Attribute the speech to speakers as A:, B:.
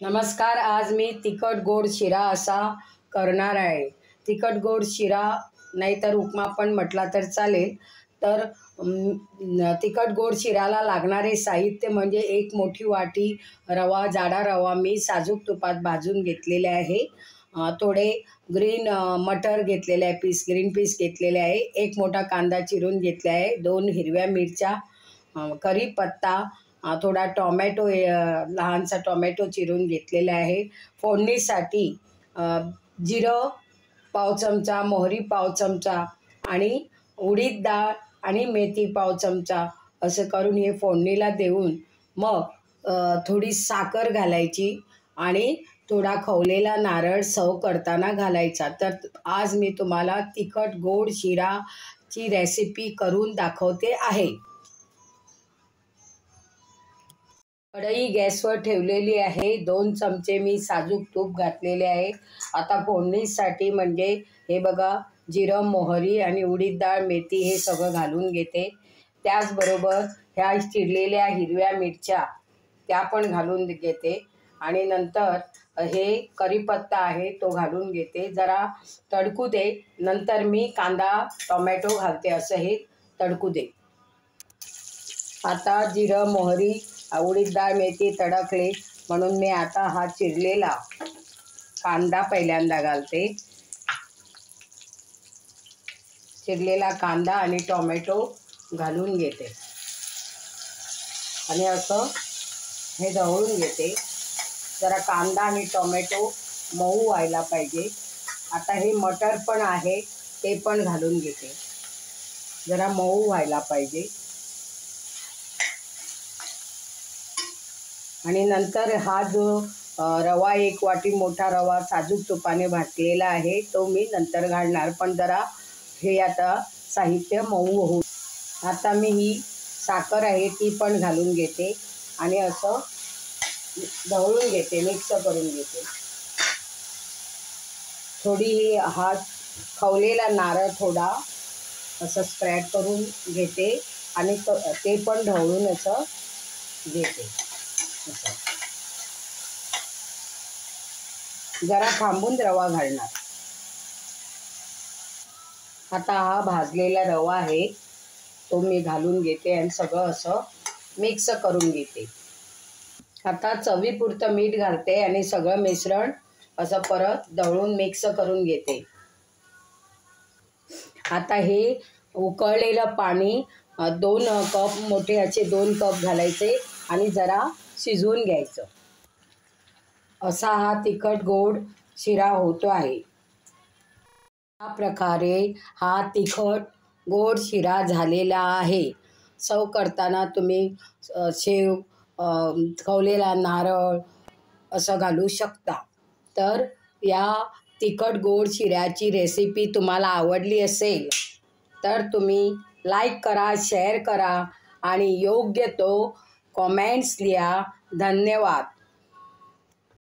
A: नमस्कार. आज मी तिखट गोड शिरा असा करणार आहे. तिखट गोड शिरा नाहीतर उपमा पण म्हटला तर चालेल. तर तिखट गोड शिऱ्याला लागणारे साहित्य म्हणजे एक मोठी वाटी रवा, जाडा रवा मी साजूक तुपात भाजून घेतलेले आहे. थोडे ग्रीन मटर घेतलेले आहे, ग्रीन पीस घेतलेले आहे. एक मोठा कांदा चिरून घेतला आहे. 2 हिरव्या मिरच्या, कढीपत्ता, थोडा टोमॅटो, लहानसा टोमॅटो चिरून घेतलेला आहे. फोडणीसाठी जिरं पाव चमचा, मोहरी पाव चमचा आणि उडीद डाळ आणि मेथी पाव चमचा असं करून हे फोडणीला देऊन मग थोडी साखर घालायची आणि थोडा खवलेला नारळ सर्व करताना घालायचा. तर आज मी तुम्हाला तिखट गोड शिराची रेसिपी करून दाखवते आहे. कढई गॅसवर ठेवलेली आहे. 2 चमचे मी साजूक तूप घातलेले आहे. आता फोडणीसाठी म्हणजे हे बघा, जिरं, मोहरी आणि उडीद डाळ, मेथी हे सगळं घालून घेते. त्याचबरोबर ह्या चिरलेल्या हिरव्या मिरच्या त्या पण घालून घेते आणि नंतर हे कढीपत्ता आहे तो घालून घेते. जरा तडकू दे. नंतर मी कांदा टोमॅटो घालते. असं हे तडकू दे. आता जिरं, मोहरी, उडीद डाळ, मेथी तडकले म्हणून मी आता हा चिरलेला कांदा पहिल्यांदा घालते. चिरलेला कांदा आणि टोमॅटो घालून घेते आणि असं हे ढवळून घेते. जरा कांदा आणि टोमॅटो मऊ व्हायला पाहिजे. आता हे मटर पण आहे ते पण घालून घेते. जरा मऊ व्हायला पाहिजे आणि नंतर हा जो रवा, 1 वाटी मोठा रवा साजूक तुपाने भाजलेला आहे तो मी नंतर घालणार. पण जरा हे आता साहित्य मऊ होऊ. आता मी ही साखर आहे ती पण घालून घेते आणि असं ढवळून घेते, मिक्स करून घेते. थोडी हा खवलेला नारळ थोडा असं स्प्रेड करून घेते आणि ते पण ढवळून असं घेते. जरा थांबून रवा घालणार. आता हा भाजलेला रवा आहे तो मी घालून घेते आणि सगळं असं मिक्स करून घेते. आता चवीपुरतं मीठ घालते आणि सगळं मिश्रण असं परत ढवळून मिक्स करून घेते. आता हे उकळलेलं पाणी 2 कप मोठे असे 2 कप घालायचे आणि जरा शिजवून घ्यायचं. असा हा तिखट गोड शिरा होतो आहे. या प्रकारे हा तिखट गोड शिरा झालेला आहे. सर्व करताना तुम्ही शेव, खवलेला नारळ असं घालू शकता. तर या तिखट गोड शिऱ्याची रेसिपी तुम्हाला आवडली असेल तर तुम्ही लाईक करा, शेअर करा आणि योग्य तो कॉमेंट्स लिहा. धन्यवाद.